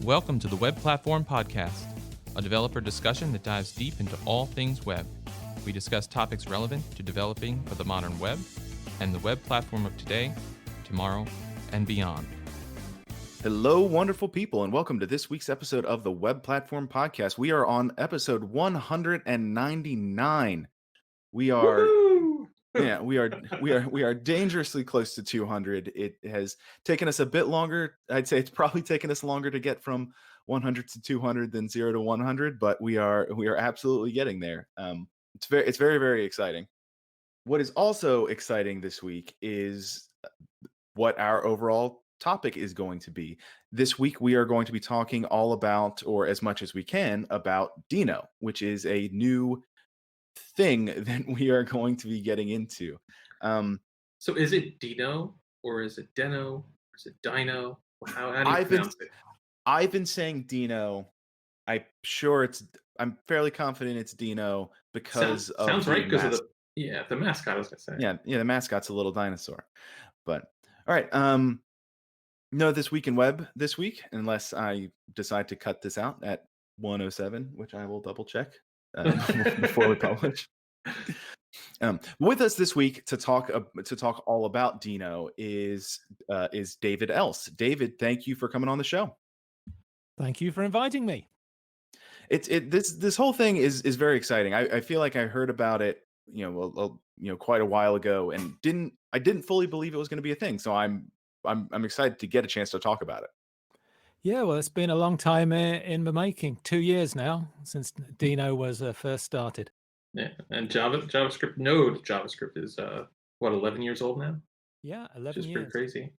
Welcome to the Web Platform Podcast, a developer discussion that dives deep into all things web. We discuss topics relevant to developing for the modern web and the web platform of today, tomorrow, and beyond. Hello, wonderful people, and welcome to this week's episode of the Web Platform Podcast. We are on episode 199. We are we are dangerously close to 200. It has taken us a bit longer. I'd say it's probably taken us longer to get from 100 to 200 than 0 to 100, but we are absolutely getting there. It's very, very exciting. What is also exciting this week is what our overall topic is going to be. This week, we are going to be talking all about, or as much as we can, about Deno, which is a new thing that we are going to be getting into. So is it Dino, or is it Deno, or is it Dino? How do you pronounce it? I've been saying Deno. I'm fairly confident it's Deno because sounds right, because of the mascot, I was gonna say. Yeah, the mascot's a little dinosaur. But all right, no This Week in Web this week, unless I decide to cut this out at 107, which I will double check before we publish. With us this week to talk all about Deno is David Else. David, thank you for coming on the show. Thank you for inviting me. This whole thing is very exciting. I feel like I heard about it, quite a while ago, and I didn't fully believe it was going to be a thing. So I'm excited to get a chance to talk about it. Yeah, well, it's been a long time in the making. 2 years now since Deno was first started. Yeah, and JavaScript Node JavaScript is 11 years old now? Yeah, 11 which is years. pretty crazy.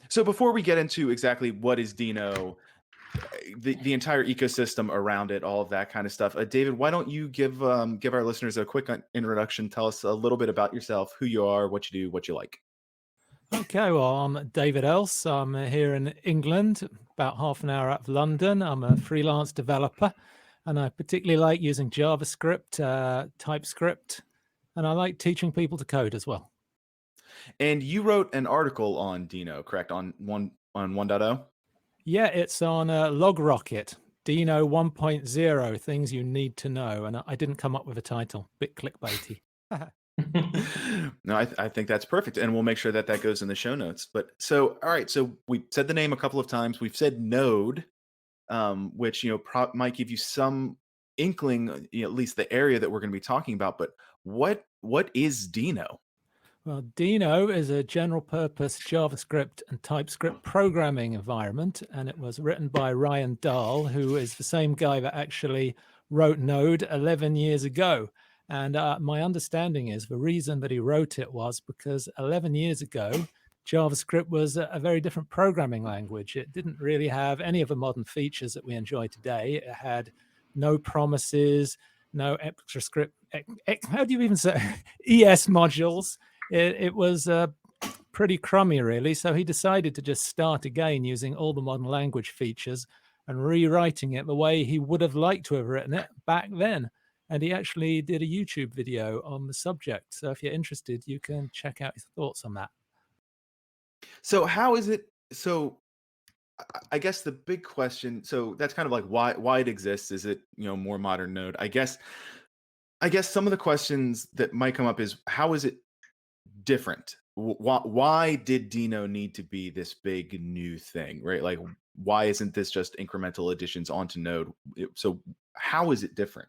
So before we get into exactly what is Deno, the entire ecosystem around it, all of that kind of stuff, David, why don't you give our listeners a quick introduction? Tell us a little bit about yourself, who you are, what you do, what you like. Okay, well, I'm David Else. I'm here in England, about half an hour out of London. I'm a freelance developer, and I particularly like using JavaScript, TypeScript, and I like teaching people to code as well. And you wrote an article on Deno, correct? On 1.0? Yeah, it's on LogRocket, Deno 1.0, things you need to know. And I didn't come up with a title, bit clickbaity. No, I think that's perfect, and we'll make sure that goes in the show notes. But all right, so we said the name a couple of times. We've said Node, which might give you some inkling, at least the area that we're going to be talking about. But what is Deno? Well, Deno is a general-purpose JavaScript and TypeScript programming environment, and it was written by Ryan Dahl, who is the same guy that actually wrote Node 11 years ago. And my understanding is the reason that he wrote it was because 11 years ago, JavaScript was a very different programming language. It didn't really have any of the modern features that we enjoy today. It had no promises, no extra script. How do you even say ES modules? It was pretty crummy, really. So he decided to just start again using all the modern language features and rewriting it the way he would have liked to have written it back then. And he actually did a YouTube video on the subject. So if you're interested, you can check out his thoughts on that. So how is it? So I guess the big question, so that's kind of like why it exists. Is it, more modern Node? I guess some of the questions that might come up is, how is it different? Why did Deno need to be this big new thing, right? Like, why isn't this just incremental additions onto Node? So how is it different?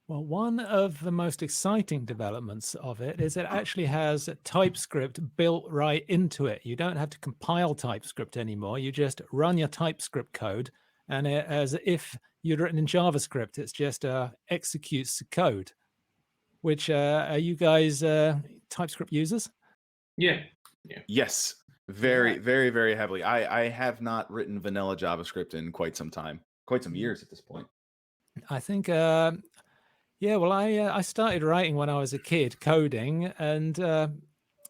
Well, one of the most exciting developments of it is it actually has TypeScript built right into it. You don't have to compile TypeScript anymore. You just run your TypeScript code, and as if you'd written in JavaScript, it's just executes the code. Which are you guys TypeScript users? Yeah. Yes, very, very, very heavily. I have not written vanilla JavaScript in quite some time, quite some years at this point. I think. I started writing when I was a kid, coding, and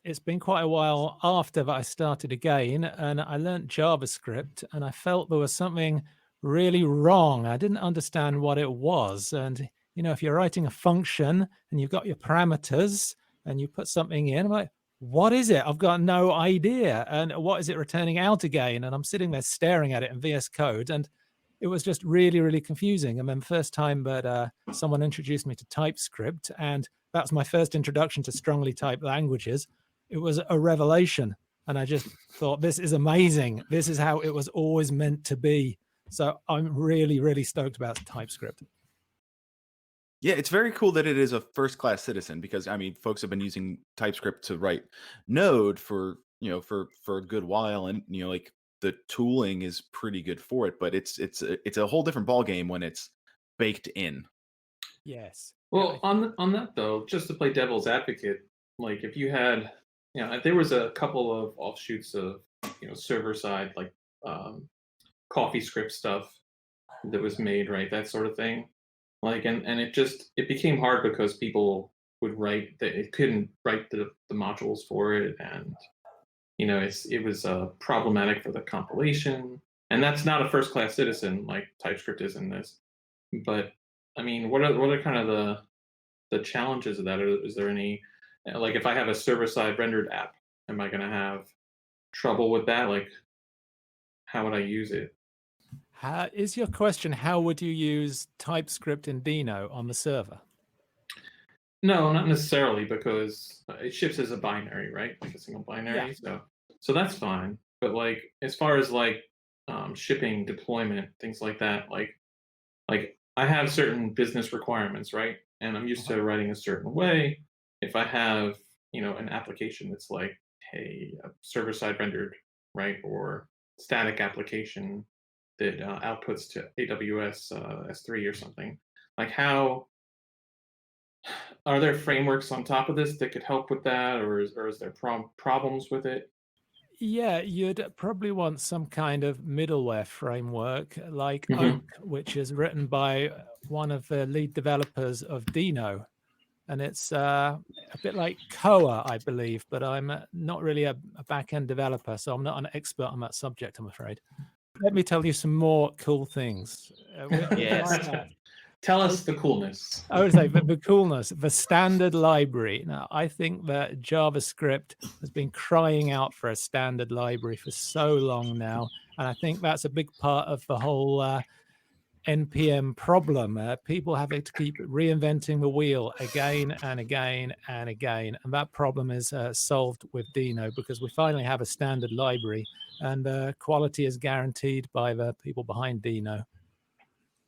it's been quite a while after that I started again, and I learned JavaScript, and I felt there was something really wrong. I didn't understand what it was. And, if you're writing a function and you've got your parameters and you put something in, I'm like, what is it? I've got no idea. And what is it returning out again? And I'm sitting there staring at it in VS Code. And it was just really, really confusing. And then first time that someone introduced me to TypeScript, and that's my first introduction to strongly typed languages. It was a revelation. And I just thought, this is amazing. This is how it was always meant to be. So I'm really, really stoked about TypeScript. Yeah, it's very cool that it is a first-class citizen, because I mean, folks have been using TypeScript to write Node for for a good while, and like the tooling is pretty good for it, but it's a whole different ballgame when it's baked in. Yes. Well, on that though, just to play devil's advocate, like if you had, if there was a couple of offshoots of, server side, like CoffeeScript stuff that was made, right, that sort of thing, like, and it became hard because people would write that it couldn't write the modules for it, and it was problematic for the compilation, and that's not a first class citizen like TypeScript is in this. But I mean, what are kind of the challenges of that? Is there any, like, if I have a server side rendered app, am I going to have trouble with that? Like, how would I use it? Is your question, how would you use TypeScript in Deno on the server? No, not necessarily, because it ships as a binary, right? Like a single binary. Yeah. So that's fine. But like, as far as like shipping, deployment, things like that, like I have certain business requirements, right? And I'm used to writing a certain way. If I have, an application that's like, hey, a server-side rendered, right, or static application that outputs to AWS S3 or something, like, how are there frameworks on top of this that could help with that, or is there problems with it? Yeah, you'd probably want some kind of middleware framework like Mhm. Oak, which is written by one of the lead developers of Deno. And it's a bit like Koa, I believe, but I'm not really a back-end developer, so I'm not an expert on that subject, I'm afraid. Let me tell you some more cool things. Yes. Tell us the coolness. I would say the coolness, the standard library. Now, I think that JavaScript has been crying out for a standard library for so long now. And I think that's a big part of the whole NPM problem. People have to keep reinventing the wheel again and again and again. And that problem is solved with Deno, because we finally have a standard library, and quality is guaranteed by the people behind Deno.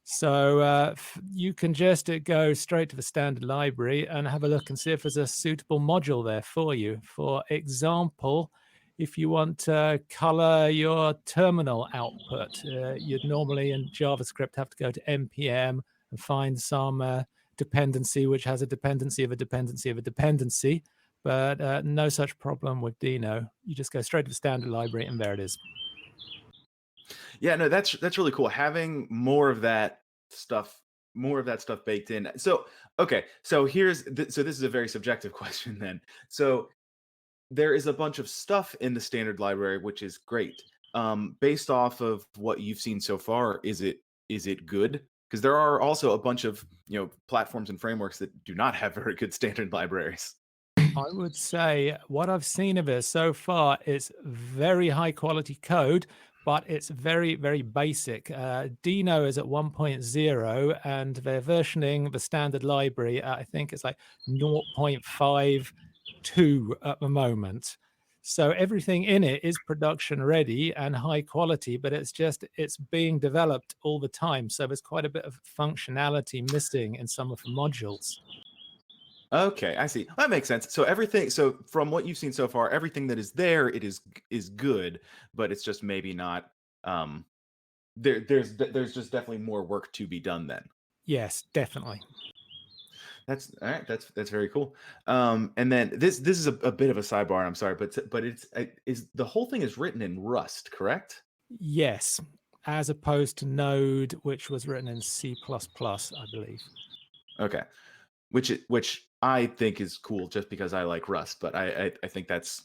So you can just go straight to the standard library and have a look and see if there's a suitable module there for you. For example, if you want to color your terminal output, you'd normally in JavaScript have to go to npm and find some dependency which has a dependency of a dependency of a dependency, but no such problem with Deno. You just go straight to the standard library and there it is. Yeah, no, that's really cool. Having more of that stuff baked in. So, okay, so so this is a very subjective question then. So there is a bunch of stuff in the standard library, which is great. Based off of what you've seen so far, is it good? Because there are also a bunch of platforms and frameworks that do not have very good standard libraries. I would say what I've seen of it so far is very high quality code, but it's very, very basic. Deno is at 1.0 and they're versioning the standard library. I think it's like 0.52 at the moment. So everything in it is production ready and high quality, but it's being developed all the time. So there's quite a bit of functionality missing in some of the modules. Okay, I see. That makes sense. So from what you've seen so far, everything that is there, it is good, but it's just maybe not. There's just definitely more work to be done then. Yes, definitely. That's all right. That's very cool. And then this is a bit of a sidebar. I'm sorry, but is the whole thing is written in Rust, correct? Yes, as opposed to Node, which was written in C++, I believe. Okay, which I think is cool just because I like Rust, but I think that's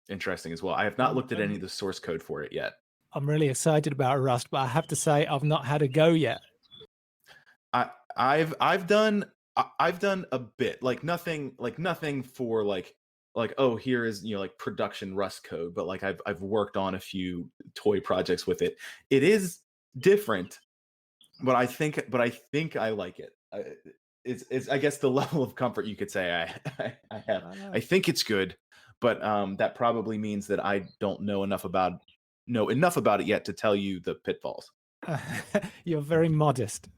interesting as well. I have not looked at any of the source code for it yet. I'm really excited about Rust, but I have to say I've not had a go yet. I've done a bit, like nothing for like like, oh, here is, like production Rust code, but like I've worked on a few toy projects with it. It is different, but I think I like it. It's I guess the level of comfort you could say I have. I think it's good, but that probably means that I don't know enough about it yet to tell you the pitfalls. You're very modest.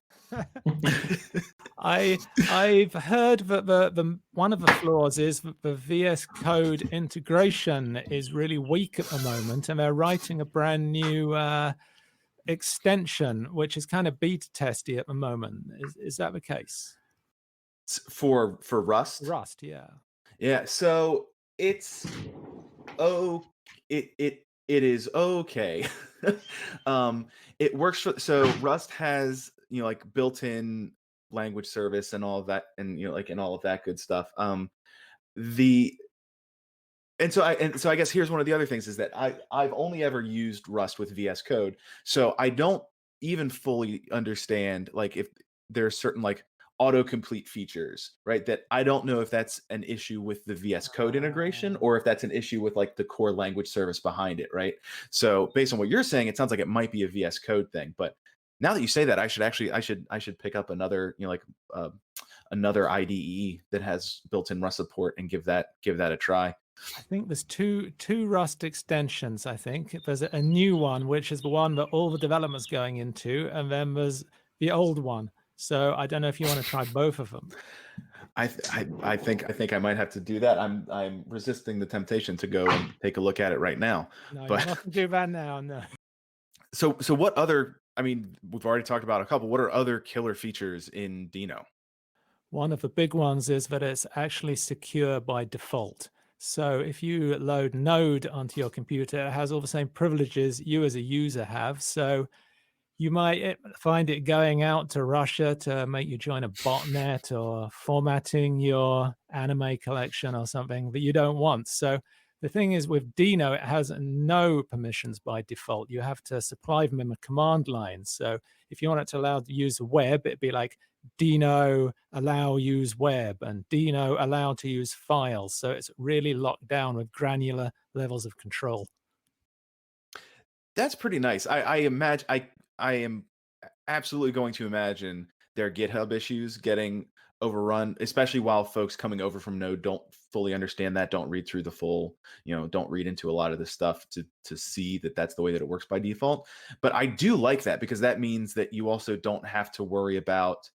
I've heard that the one of the flaws is that the VS Code integration is really weak at the moment, and they're writing a brand new extension, which is kind of beta testy at the moment. Is that the case? For Rust? Rust, yeah. Yeah, so it's it is okay. It works so Rust has, like built-in language service and all of that, and like and all of that good stuff. The and so I guess here's one of the other things is that I've only ever used Rust with VS Code, so I don't even fully understand like if there's certain like autocomplete features, right? That I don't know if that's an issue with the VS Code integration or if that's an issue with like the core language service behind it, right? So based on what you're saying, it sounds like it might be a VS Code thing, but now that you say that, I should pick up another another IDE that has built-in Rust support and give that a try. I think there's two Rust extensions. I think there's a new one, which is the one that all the development's going into, and then there's the old one. So I don't know if you want to try both of them. I think I might have to do that. I'm resisting the temptation to go and take a look at it right now. No, but you mustn't do that now. No. So what other? I mean, we've already talked about a couple. What are other killer features in Dino? One of the big ones is that it's actually secure by default. So if you load Node onto your computer, it has all the same privileges you as a user have. So you might find it going out to Russia to make you join a botnet or formatting your anime collection or something that you don't want. So the thing is with Dino, it has no permissions by default. You have to supply them in a command line. So if you want it to allow to use the web, it'd be like Dino allow use web and Dino allow to use files. So it's really locked down with granular levels of control. That's pretty nice. I imagine I am absolutely going to imagine their GitHub issues getting overrun, especially while folks coming over from Node don't fully understand that, don't read through the full, don't read into a lot of this stuff to see that that's the way that it works by default. But I do like that because that means that you also don't have to worry about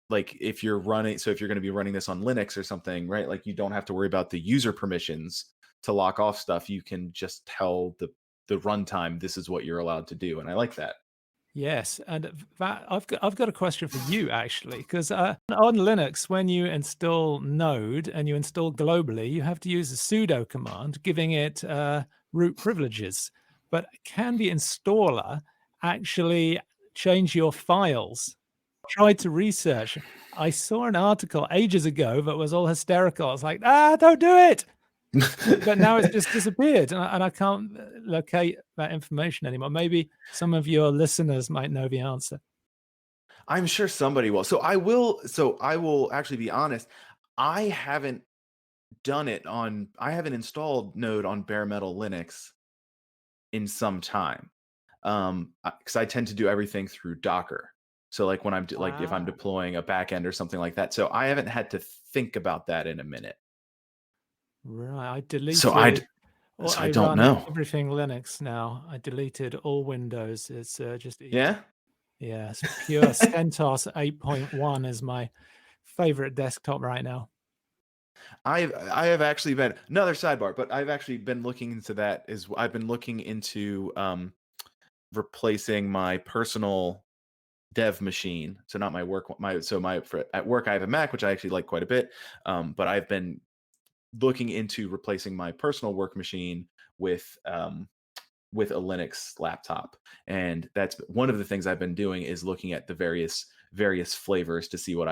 like if you're going to be running this on Linux or something, right? Like you don't have to worry about the user permissions to lock off stuff. You can just tell the runtime this is what you're allowed to do, and I like that. Yes, and that I've got a question for you actually, because on Linux, when you install Node and you install globally, you have to use a sudo command, giving it root privileges. But can the installer actually change your files? Tried to research. I saw an article ages ago that was all hysterical. I was like, don't do it. But now it's just disappeared, and I can't locate that information anymore. Maybe some of your listeners might know the answer. I'm sure somebody will. So I will actually be honest. I haven't installed Node on bare metal Linux in some time. Because I tend to do everything through Docker. So like when I'm like if I'm deploying a backend or something like that. So I haven't had to think about that in a minute. Right, I deleted. So I don't know everything Linux now. I deleted all Windows. It's just easy. Yeah. It's pure CentOS 8.1 is my favorite desktop right now. I have actually been another sidebar, but I've actually been looking into that. I've been looking into replacing my personal dev machine. So not my work. At work I have a Mac, which I actually like quite a bit. But I've been looking into replacing my personal work machine with a Linux laptop, and that's one of the things I've been doing is looking at the various flavors to see what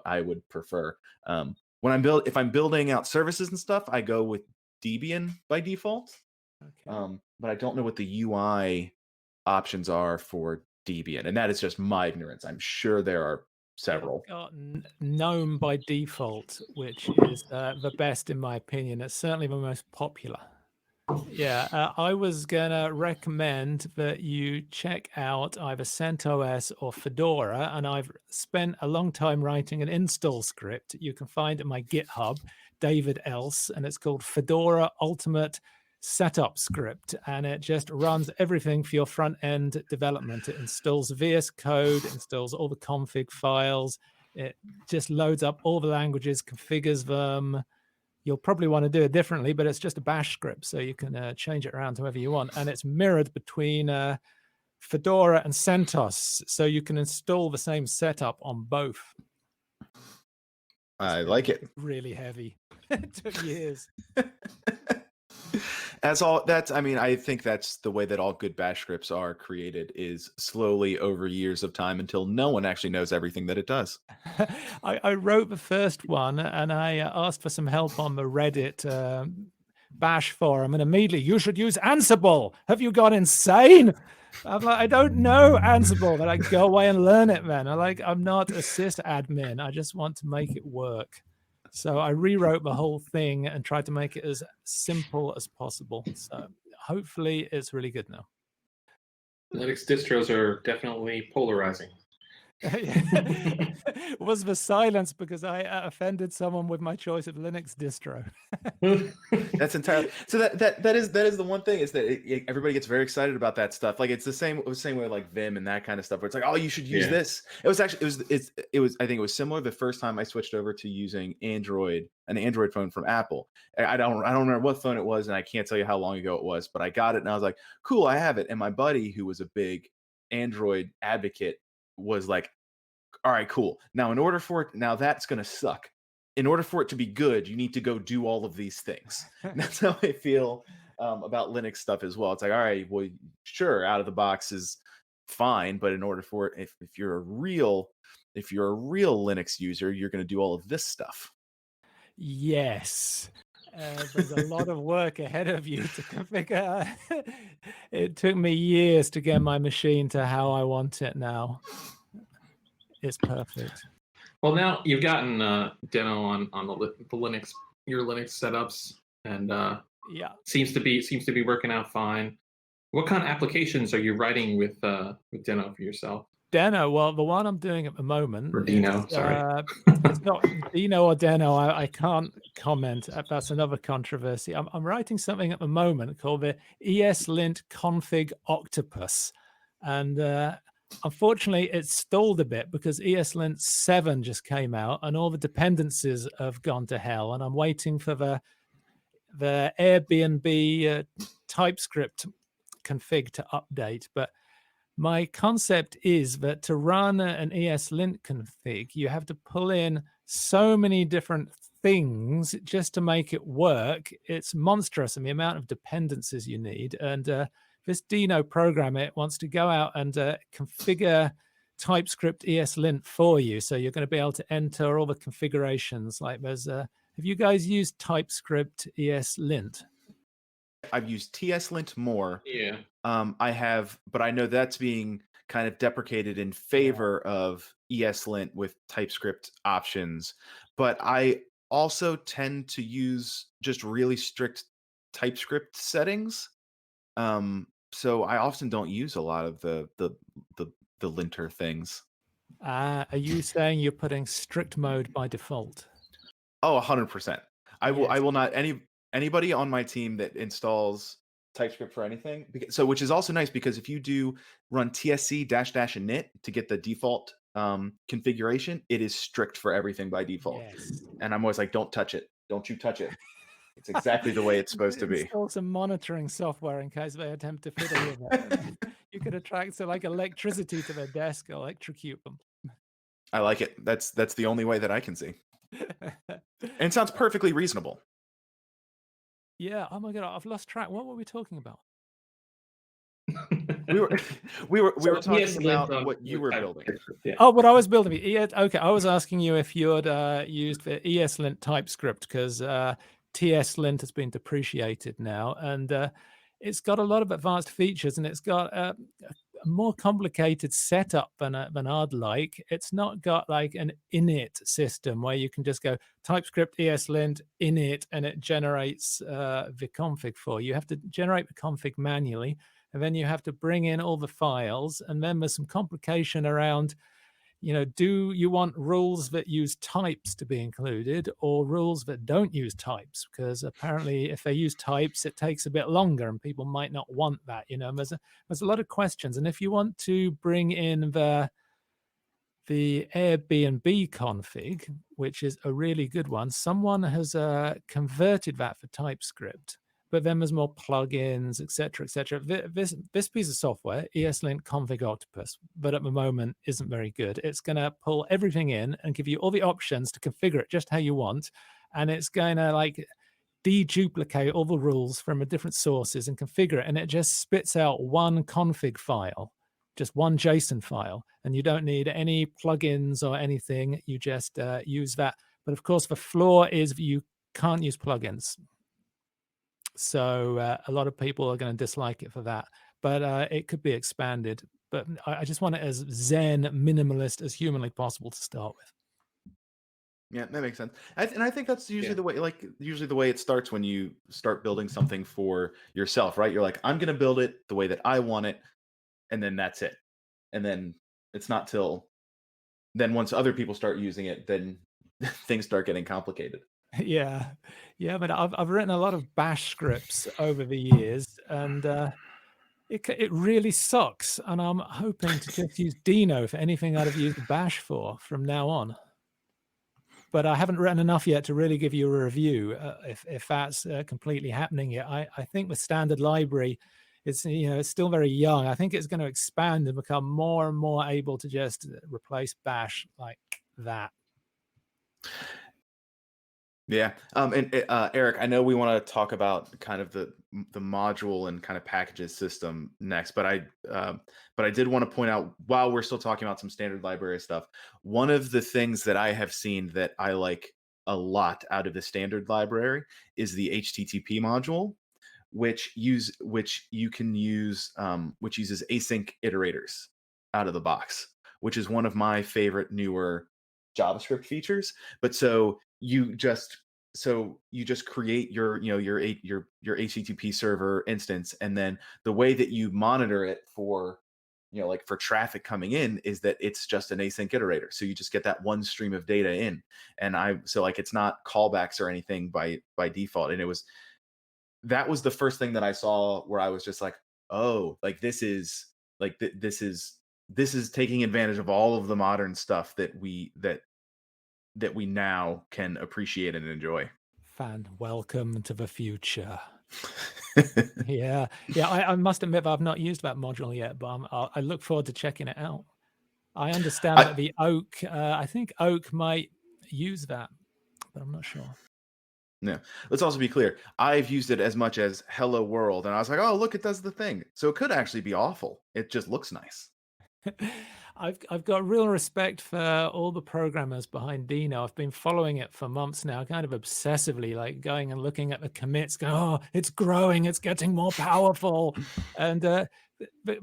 I would prefer. If I'm building out services and stuff, I go with Debian by default. Okay. But I don't know what the UI options are for Debian, and that is just my ignorance. I'm sure there are several. It's got GNOME by default, which is the best in my opinion. It's certainly the most popular. Yeah, I was gonna recommend that you check out either CentOS or Fedora, and I've spent a long time writing an install script. You can find it at my GitHub, David Else, and it's called Fedora Ultimate Setup Script, and it just runs everything for your front end development. It installs VS Code, installs all the config files, it just loads up all the languages, configures them. You'll probably want to do it differently, but it's just a bash script, so you can change it around however you want. And it's mirrored between Fedora and CentOS, so you can install the same setup on both. I like it. Really heavy. It took years. I think that's the way that all good bash scripts are created, is slowly over years of time until no one actually knows everything that it does. I wrote the first one and I asked for some help on the Reddit bash forum, and immediately, you should use Ansible. Have you gone insane? I'm like, I don't know Ansible. They're like, go away and learn it, man. I'm not a sysadmin. I just want to make it work. So I rewrote the whole thing and tried to make it as simple as possible. So hopefully it's really good now. Linux distros are definitely polarizing. Was the silence because I offended someone with my choice of Linux distro? That's entirely so. That is the one thing, is that everybody gets very excited about that stuff. Like it's the same way like Vim and that kind of stuff, where it's like, oh, you should use this. It was I think it was similar the first time I switched over to using an Android phone from Apple. I don't remember what phone it was, and I can't tell you how long ago it was, but I got it and I was like, cool, I have it. And my buddy, who was a big Android advocate, was like, all right, cool. Now that's going to suck. In order for it to be good, you need to go do all of these things. That's how I feel about Linux stuff as well. It's like, all right, well, sure, out of the box is fine, but in order for it, if you're a real Linux user, you're going to do all of this stuff. Yes. There's a lot of work ahead of you to configure. It took me years to get my machine to how I want it now. It's perfect. Well, now you've gotten Deno on the Linux, your Linux setups, and seems to be working out fine. What kind of applications are you writing with Deno for yourself? Deno, well, the one I'm doing at the moment. Or Dino, sorry. It's not Dino or Deno. I can't comment. That's another controversy. I'm writing something at the moment called the ESLint config octopus. And unfortunately, it's stalled a bit because ESLint 7 just came out and all the dependencies have gone to hell. And I'm waiting for the Airbnb TypeScript config to update. But my concept is that to run an ESLint config, you have to pull in so many different things just to make it work. It's monstrous, and the amount of dependencies you need. And this Dino program, it wants to go out and configure TypeScript ESLint for you. So you're going to be able to enter all the configurations. Like there's have you guys used TypeScript ESLint? I've used TSLint more. Yeah. I have, but I know that's being kind of deprecated in favor of ESLint with TypeScript options. But I also tend to use just really strict TypeScript settings. So I often don't use a lot of the linter things. Are you saying you're putting strict mode by default? Oh, 100%. I will not anybody on my team that installs TypeScript for anything. Which is also nice because if you do run tsc --init to get the default configuration, it is strict for everything by default. Yes. And I'm always like, don't touch it. Don't you touch it. It's exactly the way it's supposed to be. Install some monitoring software in case they attempt to fiddle with it. You could attract like electricity to their desk or electrocute them. I like it. That's the only way that I can see. And it sounds perfectly reasonable. Yeah. Oh my God, I've lost track. What were we talking about? we were talking about what you were building. Yeah. Oh, what I was building. Yeah. Okay. I was asking you if you had used the ESLint TypeScript because TSLint has been depreciated now, and it's got a lot of advanced features, and it's got more complicated setup than I'd like. It's not got like an init system where you can just go TypeScript ESLint init and it generates the config for you. You have to generate the config manually, and then you have to bring in all the files, and then there's some complication around, do you want rules that use types to be included or rules that don't use types? Because apparently if they use types, it takes a bit longer and people might not want that. There's a lot of questions. And if you want to bring in the Airbnb config, which is a really good one, someone has converted that for TypeScript. But then there's more plugins, et cetera, et cetera. This piece of software, ESLint Config Octopus, but at the moment isn't very good. It's going to pull everything in and give you all the options to configure it just how you want. And it's going to like deduplicate all the rules from different sources and configure it. And it just spits out one config file, just one JSON file. And you don't need any plugins or anything. You just use that. But of course, the flaw is you can't use plugins. So a lot of people are going to dislike it for that, but it could be expanded. But I just want it as zen minimalist as humanly possible to start with. Yeah, that makes sense. And I think that's usually the way, usually the way it starts when you start building something for yourself, right? You're like, I'm going to build it the way that I want it, and then that's it. And then it's not till then once other people start using it, then things start getting complicated. Yeah, but I've written a lot of bash scripts over the years, and it really sucks. And I'm hoping to just use Deno for anything I'd have used bash for from now on. But I haven't written enough yet to really give you a review if that's completely happening yet. I think the standard library, it's still very young. I think it's going to expand and become more and more able to just replace bash like that. Yeah. And Erik, I know we want to talk about kind of the module and kind of packages system next, but I did want to point out, while we're still talking about some standard library stuff, one of the things that I have seen that I like a lot out of the standard library is the HTTP module, which uses async iterators out of the box, which is one of my favorite newer JavaScript features. But so you just create your HTTP server instance, and then the way that you monitor it for like for traffic coming in is that it's just an async iterator. So you just get that one stream of data in, and it's not callbacks or anything by default. And that was the first thing that I saw where I was just like, oh, like this is taking advantage of all of the modern stuff that we now can appreciate and enjoy. Fan, welcome to the future. Yeah. I must admit that I've not used that module yet, but I look forward to checking it out. I understand that the Oak, I think Oak might use that, but I'm not sure. Yeah. Let's also be clear. I've used it as much as Hello World, and I was like, oh, look, it does the thing. So it could actually be awful. It just looks nice. I've got real respect for all the programmers behind Deno. I've been following it for months now, kind of obsessively, like going and looking at the commits, going, oh, it's growing, it's getting more powerful. And the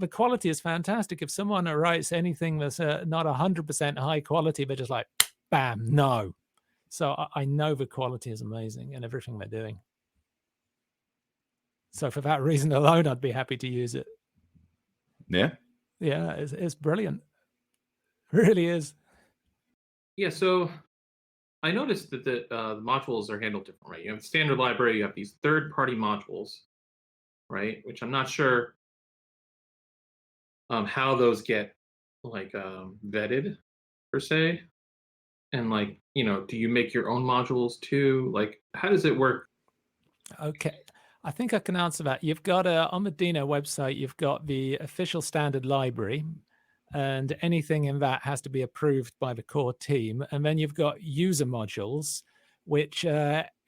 quality is fantastic. If someone writes anything that's not 100% high quality, they're just like, bam, no. So I know the quality is amazing in everything they're doing. So for that reason alone, I'd be happy to use it. Yeah. Yeah, it's brilliant. It really is. Yeah, so I noticed that the modules are handled different, right? You have the standard library, you have these third-party modules, right? Which I'm not sure how those get like vetted per se. And like, do you make your own modules too? Like, how does it work? Okay, I think I can answer that. You've got on the Deno website, you've got the official standard library, and anything in that has to be approved by the core team. And then you've got user modules, which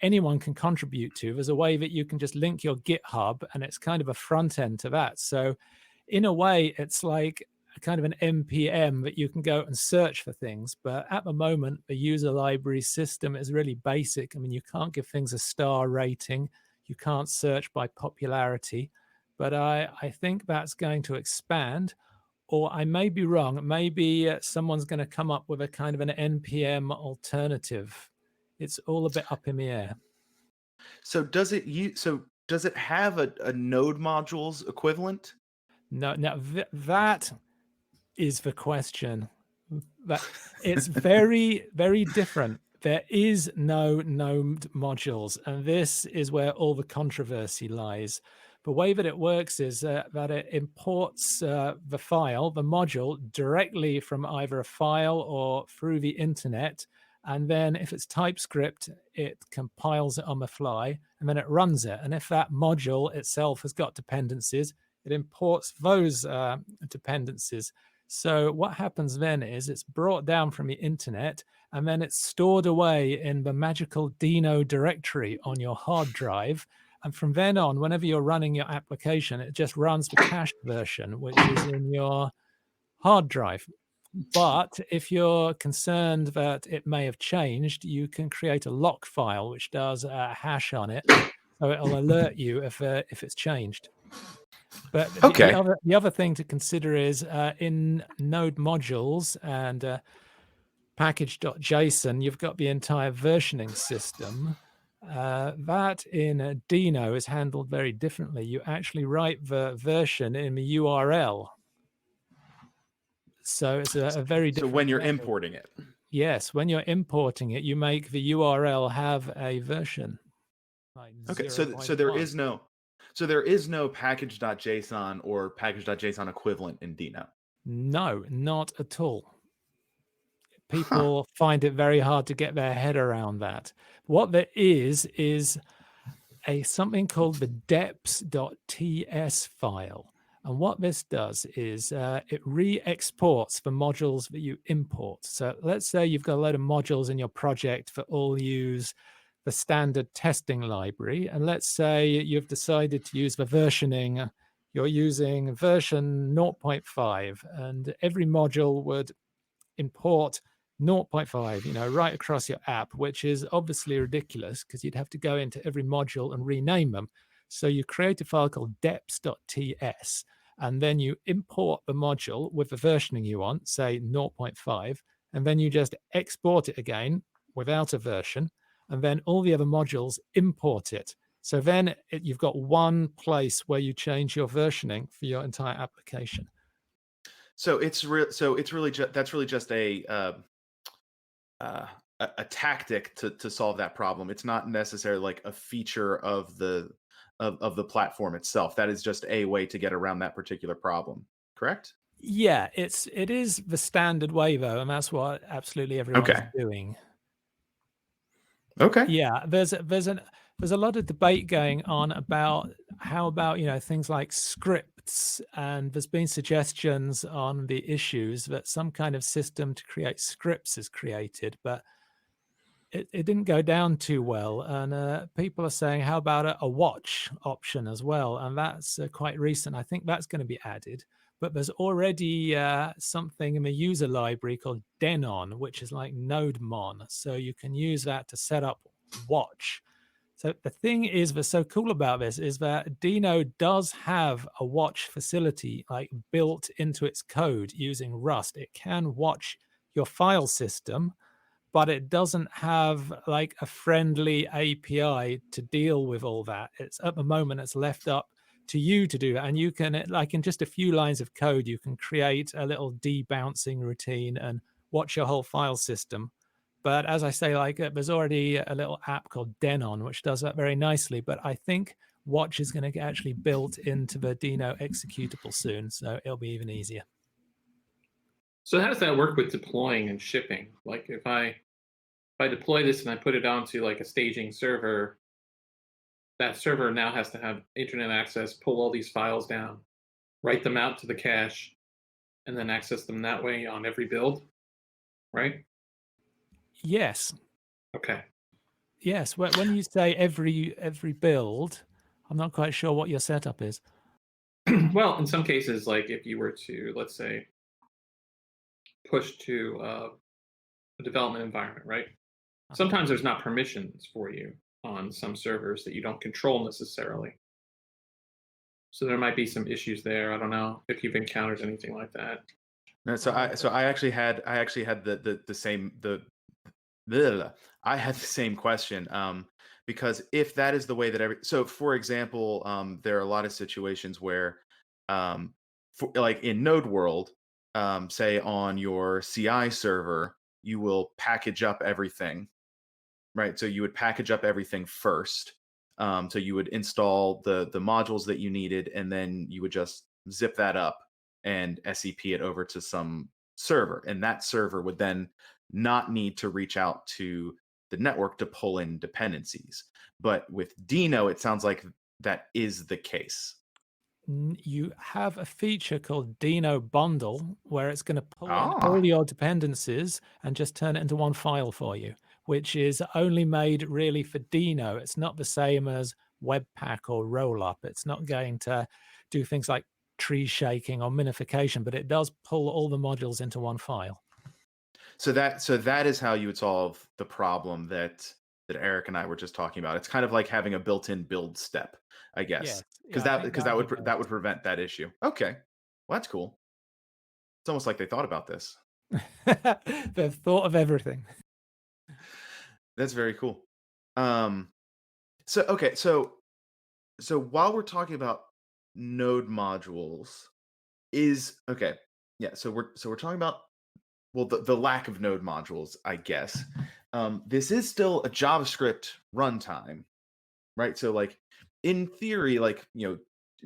anyone can contribute to. There's a way that you can just link your GitHub, and it's kind of a front end to that. So in a way, it's like kind of an NPM that you can go and search for things. But at the moment, the user library system is really basic. I mean, you can't give things a star rating. You can't search by popularity. But I think that's going to expand. or I may be wrong. Maybe someone's going to come up with a kind of an NPM alternative. It's all a bit up in the air. So does it have a node modules equivalent? No, that is the question. That it's very, very different. There is no node modules, and this is where all the controversy lies. The way that it works is that it imports the file, the module, directly from either a file or through the internet. And then if it's TypeScript, it compiles it on the fly, and then it runs it. And if that module itself has got dependencies, it imports those dependencies. So what happens then is it's brought down from the internet, and then it's stored away in the magical Deno directory on your hard drive. And from then on, whenever you're running your application, it just runs the cached version, which is in your hard drive. But if you're concerned that it may have changed, you can create a lock file, which does a hash on it. So it'll alert you if it's changed. But the other thing to consider is in node modules and package.json, you've got the entire versioning system. That in Deno is handled very differently. You actually write the version in the URL. So it's a very different. So when you're method. importing it. Yes, when you're importing it, you make the URL have a version. Like Okay, 0.1. so there is no package.json or package.json equivalent in Deno. No, not at all. People find it very hard to get their head around that. What there is something called the deps.ts file. And what this does is it re-exports the modules that you import. So let's say you've got a load of modules in your project that all use the standard testing library. And let's say you've decided to use the versioning. You're using version 0.5, and every module would import 0.5, right across your app, which is obviously ridiculous because you'd have to go into every module and rename them. So you create a file called deps.ts, and then you import the module with the versioning you want, say 0.5, and then you just export it again without a version, and then all the other modules import it. So then you've got one place where you change your versioning for your entire application. So that's really just a tactic to solve that problem. It's not necessarily like a feature of the platform itself. That is just a way to get around that particular problem. Correct? Yeah, it is the standard way though, and that's what absolutely everyone's doing. Okay. Yeah, there's a lot of debate going on about how about things like scripts, and there's been suggestions on the issues that some kind of system to create scripts is created, but it didn't go down too well. And people are saying, how about a watch option as well? And that's quite recent. I think that's going to be added. But there's already something in the user library called Denon, which is like NodeMon. So you can use that to set up watch. So the thing is that's so cool about this is that Deno does have a watch facility like built into its code using Rust. It can watch your file system, but it doesn't have like a friendly API to deal with all that. It's at the moment, it's left up to you to do that. And you can, like in just a few lines of code, you can create a little debouncing routine and watch your whole file system. But as I say, like there's already a little app called Denon, which does that very nicely. But I think watch is going to get actually built into the Deno executable soon. So it'll be even easier. So how does that work with deploying and shipping? Like if I deploy this and I put it onto like a staging server, that server now has to have internet access, pull all these files down, write them out to the cache, and then access them that way on every build, right? Yes. Okay. Yes. When you say every build, I'm not quite sure what your setup is. Well, in some cases, like if you were to, let's say, push to a development environment, right? Sometimes there's not permissions for you on some servers that you don't control necessarily. So there might be some issues there. I don't know if you've encountered anything like that. No, I actually had the same I had the same question, because if that is the way that so for example, there are a lot of situations where, like in Node world, say on your CI server, you will package up everything, right? So you would package up everything first. So you would install the modules that you needed, and then you would just zip that up and SEP it over to some server, and that server would then not need to reach out to the network to pull in dependencies. But with Dino, it sounds like that is the case. You have a feature called Dino Bundle where it's going to pull in Ah, all your dependencies and just turn it into one file for you, which is only made really for Dino. It's not the same as Webpack or Rollup. It's not going to do things like tree shaking or minification, but it does pull all the modules into one file. so that is how you would solve the problem that Eric and I were just talking about. It's kind of like having a built-in build step, I guess, Yes. because Yeah, I think that would would be that would prevent that issue. Okay, well, that's cool. It's almost like they thought about this. best. They've thought of everything. That's very cool. So okay, so while we're talking about node modules, so we're talking about, well, the lack of node modules, I guess. This is still a JavaScript runtime, right? So like in theory, like,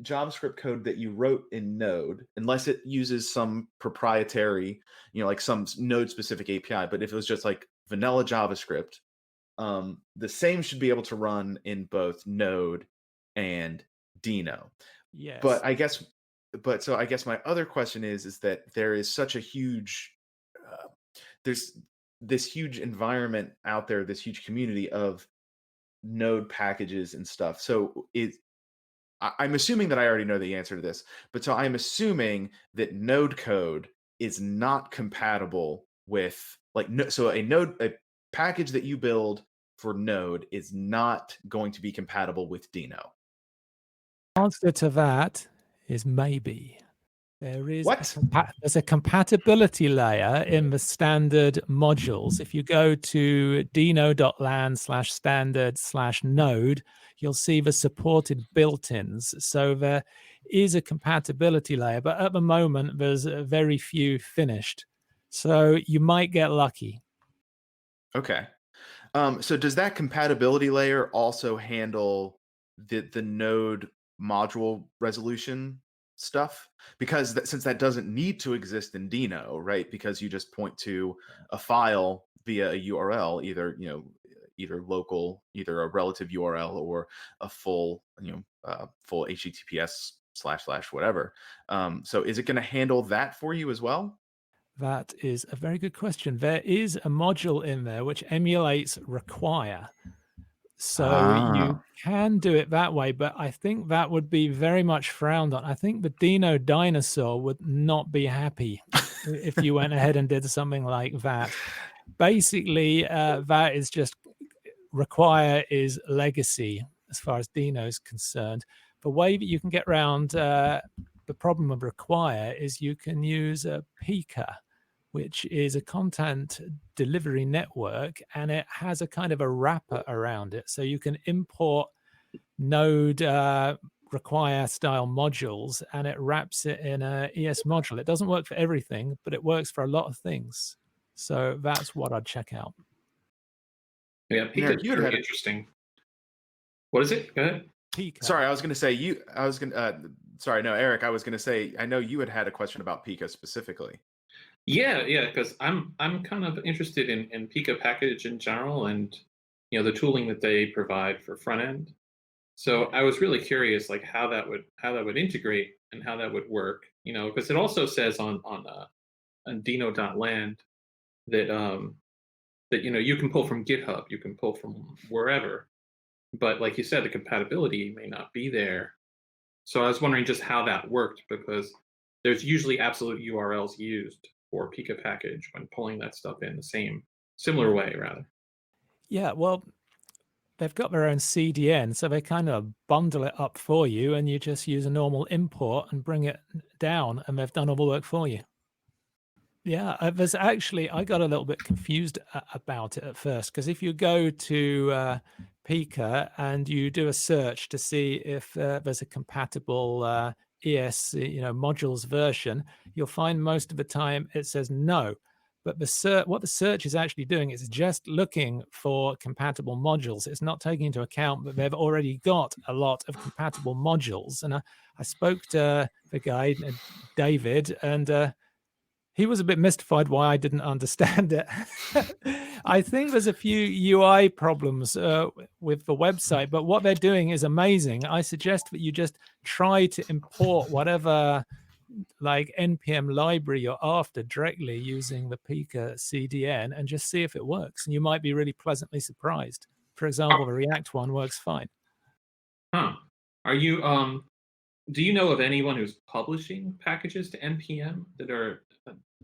JavaScript code that you wrote in Node, unless it uses some proprietary, like some Node specific API, but if it was just like vanilla JavaScript, the same should be able to run in both Node and Dino. Yes. So I guess my other question is that there is such a huge, there's this huge environment out there, this huge community of Node packages and stuff. So I'm assuming that I already know the answer to this, but so I'm assuming that Node code is not compatible with, like, so a package that you build for Node is not going to be compatible with Dino. Answer to that is maybe. There is What? there's a compatibility layer in the standard modules. If you go to deno.land/standard/node, you'll see the supported built-ins. So there is a compatibility layer, but at the moment there's very few finished. So you might get lucky. Okay. So does that compatibility layer also handle the Node module resolution stuff? Because since that doesn't need to exist in Dino, right? Because you just point to a file via a URL, either either local, either a relative URL or a full full HTTPS / whatever. So is it going to handle that for you as well? That is a very good question. There is a module in there which emulates require. So you can do it that way, but I think that would be very much frowned on. I think the Dino dinosaur would not be happy if you went ahead and did something like that. Basically, that is just require is legacy as far as Dino is concerned. The way that you can get around the problem of require is you can use a Pika, which is a content delivery network, and it has a kind of a wrapper around it. So you can import Node require style modules, and it wraps it in a ES module. It doesn't work for everything, but it works for a lot of things. So that's what I'd check out. Yeah, Pika is very interesting. What is it? Go ahead. Pika. Sorry, I was going to say sorry, no, Eric, I was going to say, I know you had a question about Pika specifically. Yeah, because I'm kind of interested in Pika package in general, and the tooling that they provide for front end. So I was really curious, like how that would integrate and how that would work. Because it also says on Deno.land that you can pull from GitHub, you can pull from wherever, but like you said, the compatibility may not be there. So I was wondering just how that worked, because there's usually absolute URLs used for Pika package when pulling that stuff in the similar way, rather. Yeah, well, they've got their own CDN, so they kind of bundle it up for you, and you just use a normal import and bring it down, and they've done all the work for you. Yeah, there's actually, I got a little bit confused about it at first, because if you go to Pika and you do a search to see if there's a compatible ES, modules version, you'll find most of the time it says no. But what the search is actually doing is just looking for compatible modules. It's not taking into account that they've already got a lot of compatible modules. And I spoke to the guy, David, and he was a bit mystified why I didn't understand it. I think there's a few UI problems with the website, but what they're doing is amazing. I suggest that you just try to import whatever like NPM library you're after directly using the Pika CDN and just see if it works. And you might be really pleasantly surprised. For example, the React one works fine. Huh. Are you do you know of anyone who's publishing packages to NPM that are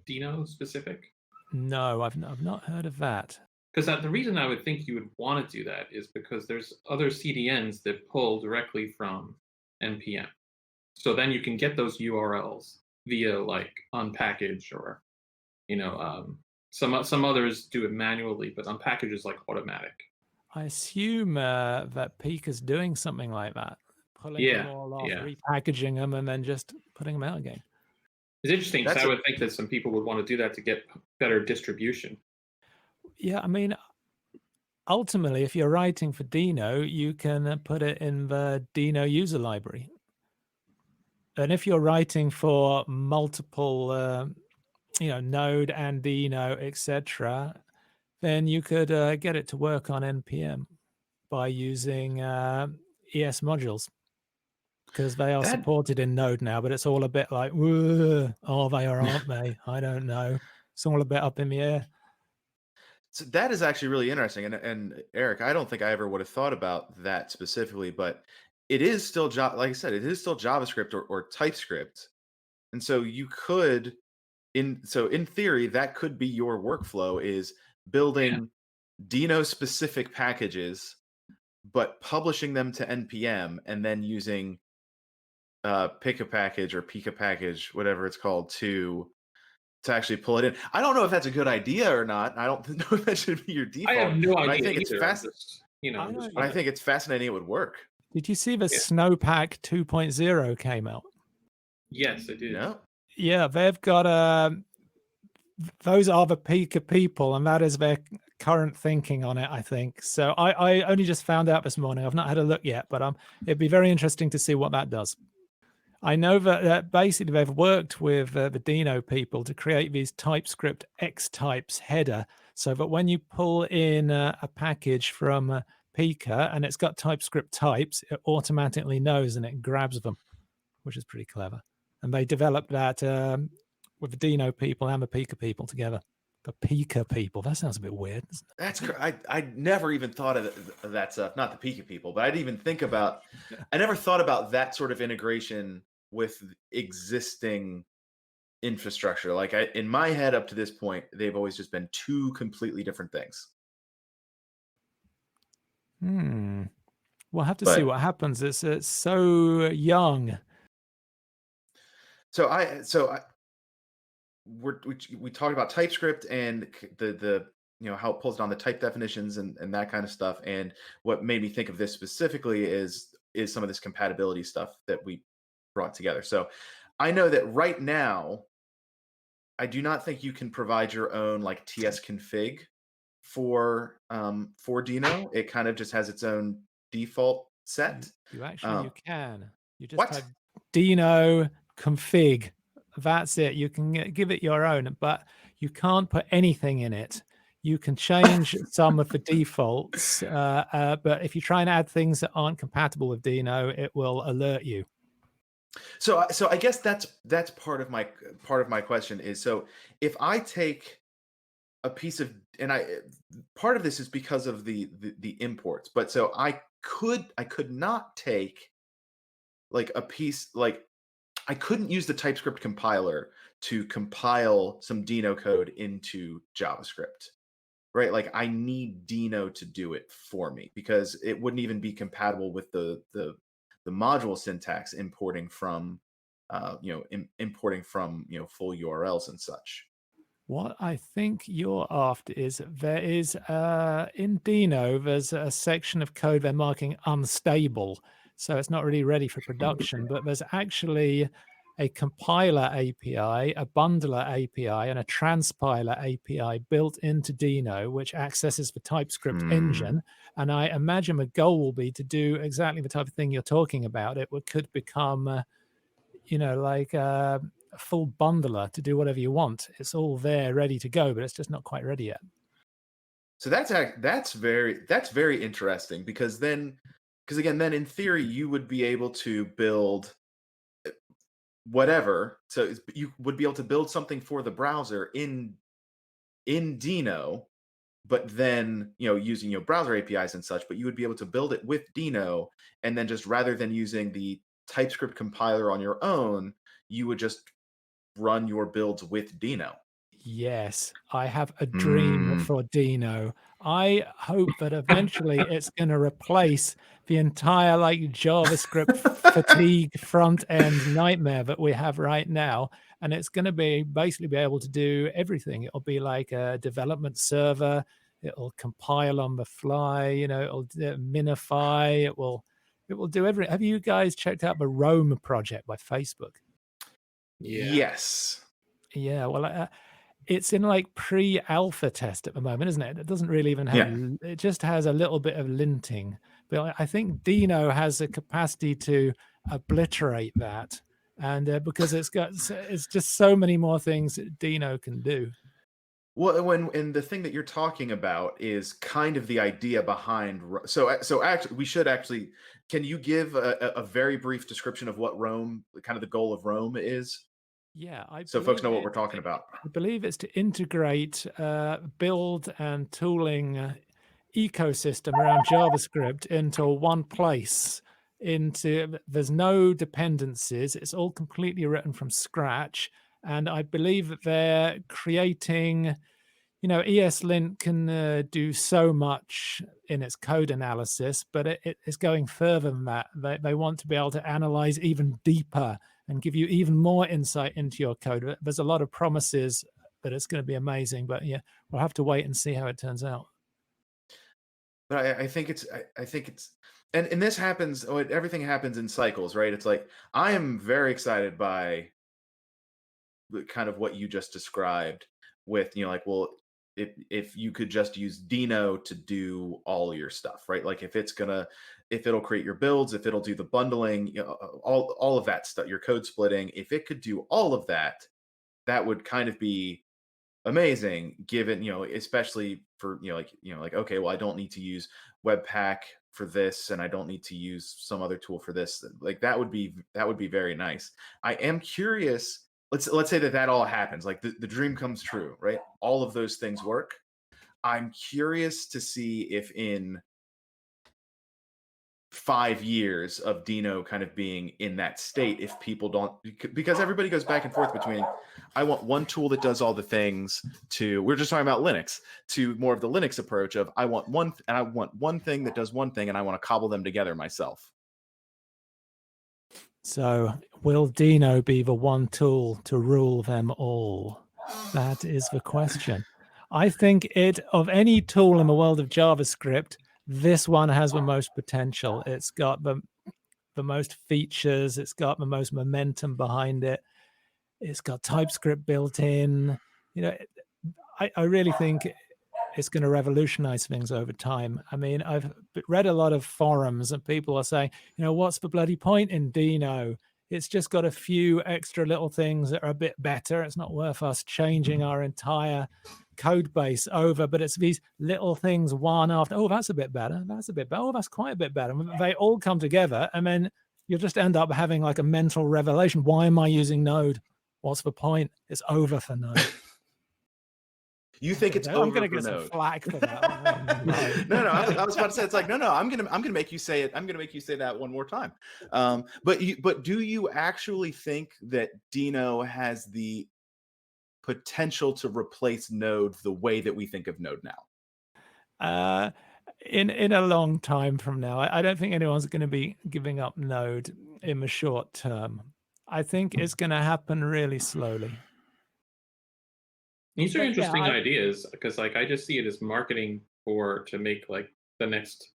Deno specific? No, I've not heard of that. Because the reason I would think you would want to do that is because there's other CDNs that pull directly from NPM. So then you can get those URLs via like unpackage or, some others do it manually, but unpackage is like automatic. I assume that Pika's doing something like that, pulling them all off, repackaging them, and then just putting them out again. It's interesting because I would think that some people would want to do that to get better distribution. Yeah, I mean, ultimately, if you're writing for Deno, you can put it in the Deno user library. And if you're writing for multiple, Node and Deno, etc., then you could get it to work on NPM by using ES modules, because they are supported in Node now, but it's all a bit like, are they or aren't they? I don't know. It's all a bit up in the air. So that is actually really interesting. And Erik, I don't think I ever would have thought about that specifically, but it is still, like I said, it is still JavaScript or TypeScript. And so you could, in theory, that could be your workflow, is building Deno specific packages, but publishing them to NPM and then using Pika package or Pika package, whatever it's called, to actually pull it in. I don't know if that's a good idea or not. I don't know if that should be your default. I have no idea. I think it's fascinating. I think it's fascinating it would work. Did you see the Snowpack 2.0 came out? Yes, I did. No. Yeah, they've got those are the Pika people, and that is their current thinking on it, I think. So I only just found out this morning. I've not had a look yet, but it'd be very interesting to see what that does. I know that basically they've worked with the Deno people to create these TypeScript X types header, so that when you pull in a package from Pika and it's got TypeScript types, it automatically knows and it grabs them, which is pretty clever. And they developed that with the Deno people and the Pika people together. The Pika people. That sounds a bit weird. That's I never even thought of that stuff. Not the Pika people, but I didn't even think about. I never thought about that sort of integration with existing infrastructure. Like in my head up to this point, they've always just been two completely different things. We'll have to see what happens. It's so young. We talked about TypeScript and the how it pulls down the type definitions and that kind of stuff. And what made me think of this specifically is some of this compatibility stuff that we brought together. So I know that right now, I do not think you can provide your own like TS config for Deno. It kind of just has its own default set. You actually can. You just what? type Deno config. That's it. You can give it your own, but you can't put anything in it. You can change some of the defaults, but if you try and add things that aren't compatible with Deno, it will alert you. So I guess that's part of my question is, so if I take a piece of, and part of this is because of the imports, but so I could not take like a piece, like I couldn't use the TypeScript compiler to compile some Deno code into JavaScript. right? Like I need Dino to do it for me because it wouldn't even be compatible with the module syntax importing from importing from full URLs and such. What I think you're after is there is in Dino, there's a section of code they're marking unstable. So it's not really ready for production, but there's actually a compiler API, a bundler API, and a transpiler API built into Dino, which accesses the TypeScript engine. And I imagine the goal will be to do exactly the type of thing you're talking about. It could become, like a full bundler to do whatever you want. It's all there, ready to go, but it's just not quite ready yet. So that's very interesting because then in theory you would be able to build whatever. So you would be able to build something for the browser in Dino, but then using browser APIs and such. But you would be able to build it with Dino, and then just rather than using the TypeScript compiler on your own, you would just run your builds with Dino. Yes, I have a dream for Dino. I hope that eventually it's going to replace the entire JavaScript fatigue front end nightmare that we have right now. And it's going to basically be able to do everything. It'll be like a development server. It'll compile on the fly, it'll minify. It will do everything. Have you guys checked out the Rome project by Facebook? Yes. Yeah, well, it's in pre-alpha test at the moment, isn't it? It doesn't really even have, it just has a little bit of linting. But I think Dino has the capacity to obliterate that. And because it's just so many more things that Dino can do. Well, and the thing that you're talking about is kind of the idea behind. So actually, can you give a very brief description of what Rome, kind of the goal of Rome is? Yeah, so folks know what we're talking about. I believe it's to integrate build and tooling ecosystem around JavaScript into one place. There's no dependencies. It's all completely written from scratch. And I believe that they're creating, ESLint can do so much in its code analysis, but it's going further than that. They want to be able to analyze even deeper and give you even more insight into your code. There's a lot of promises that it's going to be amazing, but yeah, we'll have to wait and see how it turns out. But I think it's, and this happens, everything happens in cycles, right? It's like, I am very excited by kind of what you just described with, well, if you could just use Dino to do all your stuff, right? Like if it'll create your builds, if it'll do the bundling, all of that stuff, your code splitting, if it could do all of that, that would kind of be amazing, given especially for okay, well, I don't need to use Webpack for this, and I don't need to use some other tool for this. Like that would be very nice. I am curious. Let's say that all happens, like the dream comes true, right? All of those things work. I'm curious to see if in 5 years of Dino kind of being in that state, if people don't, because everybody goes back and forth between, I want one tool that does all the things, to, we're just talking about Linux, to more of the Linux approach of I want one thing that does one thing, and I want to cobble them together myself. So will Dino be the one tool to rule them all? That is the question. I think of any tool in the world of JavaScript, this one has the most potential. It's got the most features. It's got the most momentum behind it. It's got TypeScript built in. I really think it's going to revolutionize things over time. I mean, I've read a lot of forums and people are saying, what's the bloody point in Dino? It's just got a few extra little things that are a bit better. It's not worth us changing our entire code base over, but it's these little things one after, oh, that's a bit better. That's a bit better. Oh, that's quite a bit better. They all come together, and then you'll just end up having like a mental revelation. Why am I using Node? What's the point? It's over for Node. You think it's over? I'm going to get some flack for that. No. I was about to say, it's like, no. I'm gonna make you say it. I'm gonna make you say that one more time. But do you actually think that Dino has the potential to replace Node the way that we think of Node now? In a long time from now. I don't think anyone's going to be giving up Node in the short term. I think it's going to happen really slowly. These are But yeah, interesting ideas because like I just see it as marketing to make like the next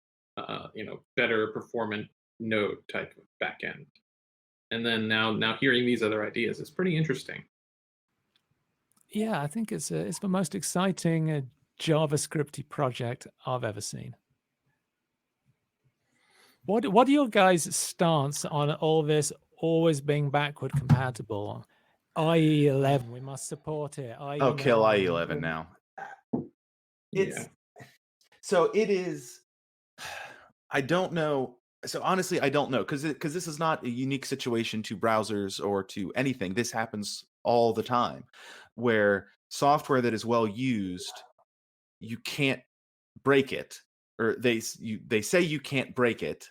better performant node type of backend. And then now hearing these other ideas, it's pretty interesting. Yeah, I think it's the most exciting JavaScripty project I've ever seen. What are your guys' stance on all this always being backward compatible? IE 11, we must support it. Oh, kill IE11 now. Yeah. So it is. I don't know. So honestly, I don't know because this is not a unique situation to browsers or to anything. This happens all the time, where software that is well used, you can't break it, or they say you can't break it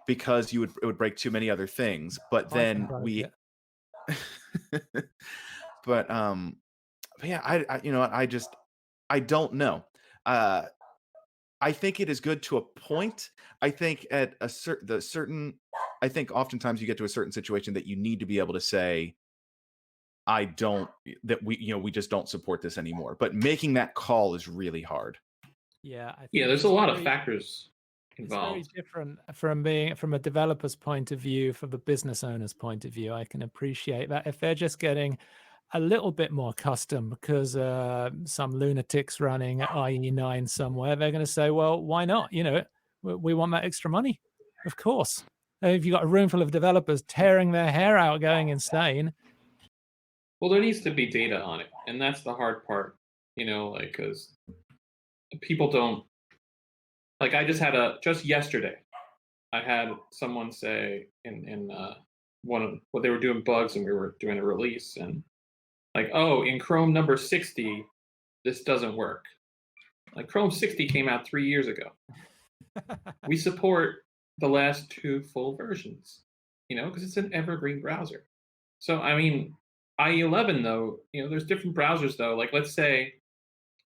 because it would break too many other things. But then but yeah, I don't know. I think it is good to a point. I think at a certain, I think oftentimes you get to a certain situation that you need to be able to say, we just don't support this anymore. But making that call is really hard. Yeah, I think there's a lot of factors involved. It's very different from a developer's point of view, from the business owner's point of view. I can appreciate that if they're just getting a little bit more custom because some lunatics running IE9 somewhere, they're going to say, well, why not? We want that extra money. Of course. If you've got a room full of developers tearing their hair out, going insane. Well, there needs to be data on it. And that's the hard part, because people don't, like I just yesterday, I had someone say in they were doing bugs and we were doing a release and like, oh, in Chrome number 60, this doesn't work. Like Chrome 60 came out 3 years ago. We support the last 2 full versions, because it's an evergreen browser. So, I mean, IE11 though, there's different browsers though. Like let's say,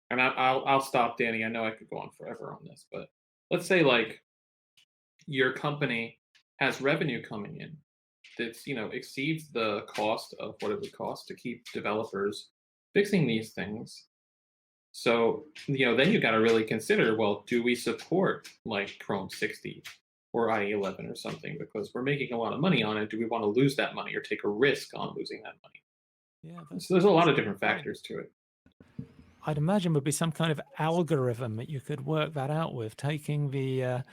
and I'll stop, Danny. I know I could go on forever on this, but let's say like your company has revenue coming in that's exceeds the cost of what it would cost to keep developers fixing these things. So then you got to really consider, well, do we support like Chrome 60 or IE11 or something because we're making a lot of money on it? Do we want to lose that money or take a risk on losing that money? Yeah, so there's a lot of different factors to it. I'd imagine would be some kind of algorithm that you could work that out with, taking the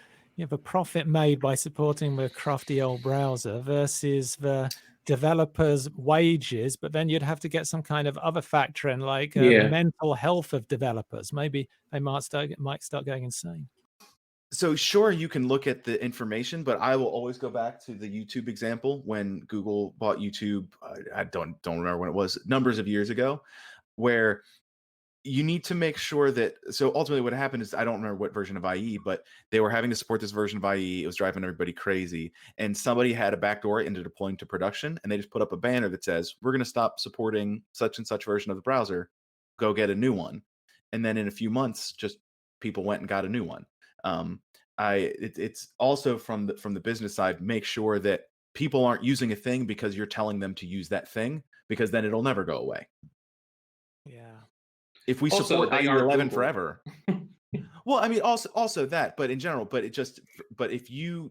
profit made by supporting the crafty old browser versus the developers' wages, but then you'd have to get some kind of other factor in, like mental health of developers. Maybe they might start going insane. So sure, you can look at the information, but I will always go back to the YouTube example when Google bought YouTube. I don't remember when it was, numbers of years ago, where you need to make sure that, so ultimately what happened is, I don't remember what version of IE, but they were having to support this version of IE. It was driving everybody crazy. And somebody had a backdoor into deploying to production, and they just put up a banner that says, we're going to stop supporting such and such version of the browser. Go get a new one. And then in a few months, just people went and got a new one. It's also from the business side, make sure that people aren't using a thing because you're telling them to use that thing, because then it'll never go away. Yeah. If we support IE11 forever. Well, I mean, also that, but in general, but if you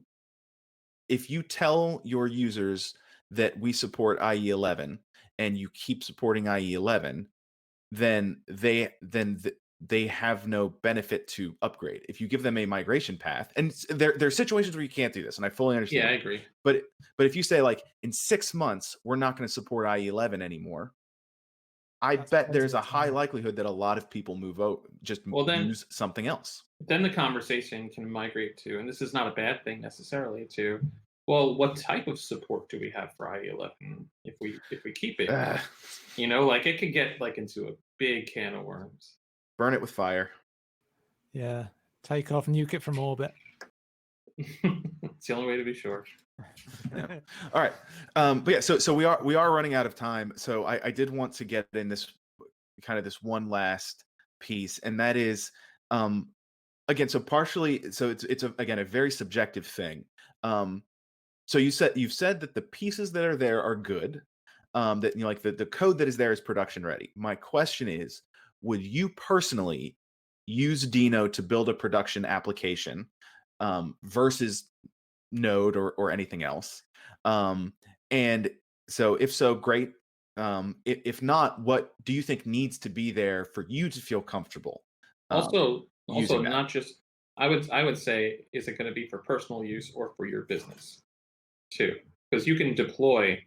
tell your users that we support IE11 and you keep supporting IE11, then they have no benefit to upgrade. If you give them a migration path, and there are situations where you can't do this, and I fully understand. Yeah, I agree. But if you say like in 6 months we're not going to support IE11 anymore, That's bet there's a high likelihood that a lot of people move out, use something else. Then the conversation can migrate to, and this is not a bad thing necessarily, to, well, what type of support do we have for IE11 if we keep it? Like it could get like into a big can of worms. Burn it with fire. Yeah, take off, nuke it from orbit. It's the only way to be sure. Yeah. All right, but yeah, so we are running out of time. So I did want to get in this one last piece, and that is again, so partially, so it's again a very subjective thing. So you've said that the pieces that are there are good. That like the code that is there is production ready. My question is, would you personally use Dino to build a production application versus Node or anything else? And so if so, great. If not, what do you think needs to be there for you to feel comfortable Also using that? not just I would say, is it going to be for personal use or for your business too? Because you can deploy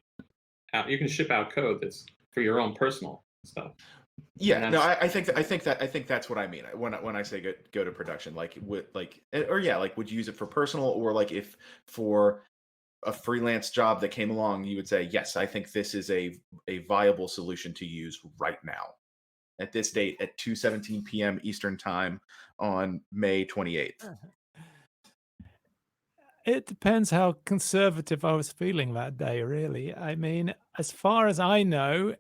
out, you can ship out code that's for your own personal stuff, and Yeah, no, that's I think that's what I mean when I say go to production. Like would like or yeah, like would you use it for personal, or like if for a freelance job that came along, you would say yes, I think this is a viable solution to use right now at this date at 2:17 p.m. Eastern time on May 28th. It depends how conservative I was feeling that day, really. I mean, as far as I know,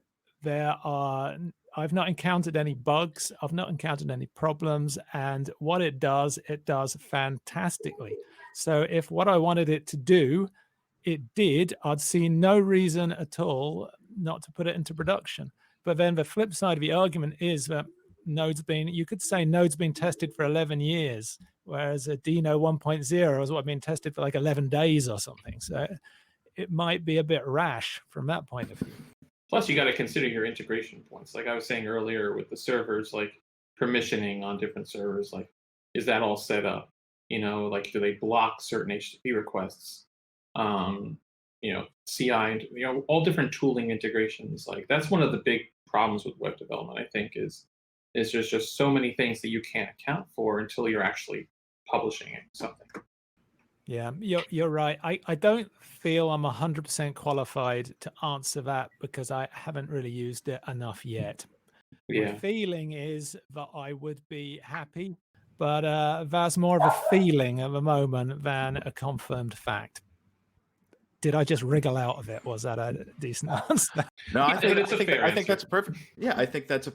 I've not encountered any bugs, I've not encountered any problems, and what it does fantastically. So if what I wanted it to do, it did, I'd see no reason at all not to put it into production. But then the flip side of the argument is that you could say Node's been tested for 11 years, whereas a Dino 1.0 has been tested for like 11 days or something. So it might be a bit rash from that point of view. plus you got to consider your integration points. Like I was saying earlier with the servers, like permissioning on different servers, like is that all set up? Like do they block certain HTTP requests? CI, and all different tooling integrations. Like that's one of the big problems with web development, I think, is there's just so many things that you can't account for until you're actually publishing something. Yeah, you're right. I don't feel I'm 100% qualified to answer that because I haven't really used it enough yet. Yeah. My feeling is that I would be happy, but that's more of a feeling at the moment than a confirmed fact. Did I just wriggle out of it? Was that a decent answer? No, I think it's a fair I think that's answer. a perfect. Yeah, I think that's a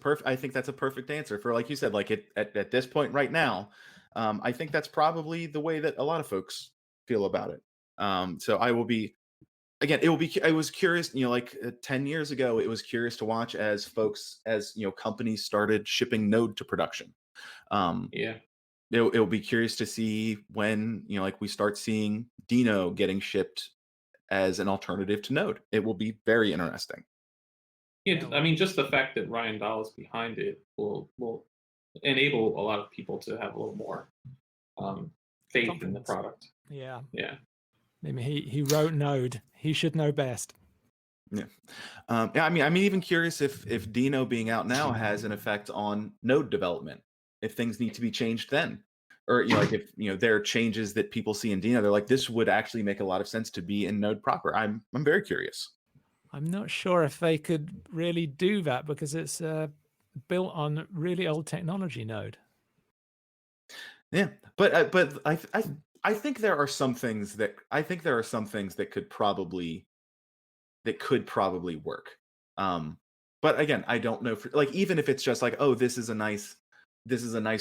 perfect answer for, like you said, like at this point right now. I think that's probably the way that a lot of folks feel about it. So I will be again. It will be. I was curious. 10 years ago, it was curious to watch as companies started shipping Node to production. Yeah. It'll be curious to see when like we start seeing Dino getting shipped as an alternative to Node. It will be very interesting. Yeah, I mean, just the fact that Ryan Dahl is behind it will enable a lot of people to have a little more faith in the product. Yeah. Yeah. I mean, he wrote Node. He should know best. Yeah. I mean, I'm even curious if Dino being out now has an effect on Node development. If things need to be changed then, or like if there are changes that people see in Dino, they're like, this would actually make a lot of sense to be in Node proper. I'm very curious. I'm not sure if they could really do that because it's built on really old technology Node. Yeah, but I think there are some things that could probably work. But again, I don't know like even if it's just like, oh, this is a nice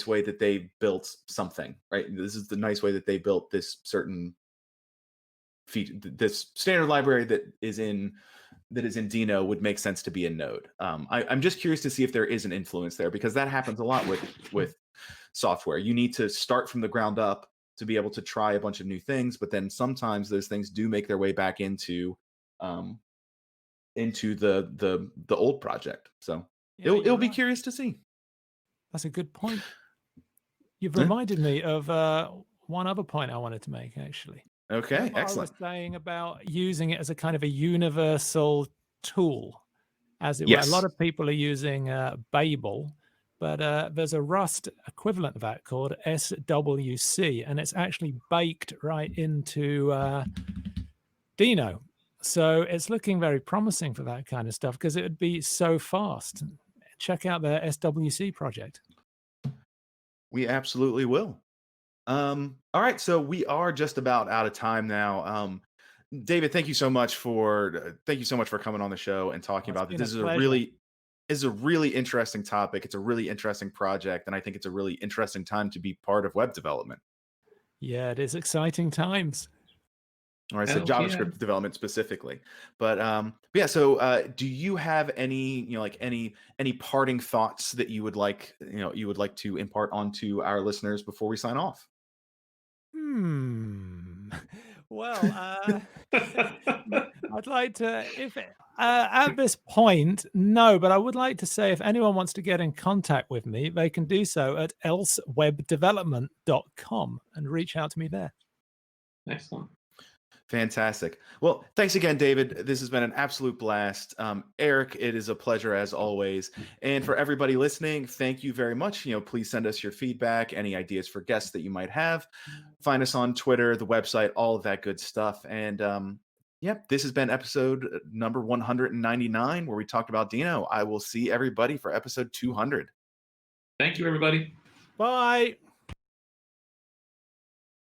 way that they built something, right? This is the nice way that they built this certain feature, this standard library that is in Dino would make sense to be in Node. I'm just curious to see if there is an influence there, because that happens a lot with software. You need to start from the ground up to be able to try a bunch of new things, but then sometimes those things do make their way back into the old project. So it'll be curious to see. That's a good point. You've reminded me of one other point I wanted to make, actually. Okay, excellent. I was saying about using it as a kind of a universal tool, as it were. A lot of people are using Babel, but there's a Rust equivalent of that called SWC, and it's actually baked right into Dino. So it's looking very promising for that kind of stuff because it would be so fast. Check out the SWC project. We absolutely will. All right, so we are just about out of time now. David, thank you so much for coming on the show and talking about this. This is a really is a really interesting topic. It's a really interesting project, and I think it's a really interesting time to be part of web development. Yeah, it is exciting times. Or I said Hell yeah. JavaScript development specifically. But yeah, so do you have any, like any parting thoughts that you would like, to impart onto our listeners before we sign off? Well, I'd like to, if at this point, no, but I would like to say if anyone wants to get in contact with me, they can do so at elsewebdevelopment.com and reach out to me there. Excellent. Fantastic. Well, thanks again, David. This has been an absolute blast. Erik, it is a pleasure as always. And for everybody listening, thank you very much. Please send us your feedback, any ideas for guests that you might have. Find us on Twitter, the website, all of that good stuff. And yep, this has been episode number 199, where we talked about Dino. I will see everybody for episode 200. Thank you, everybody. Bye.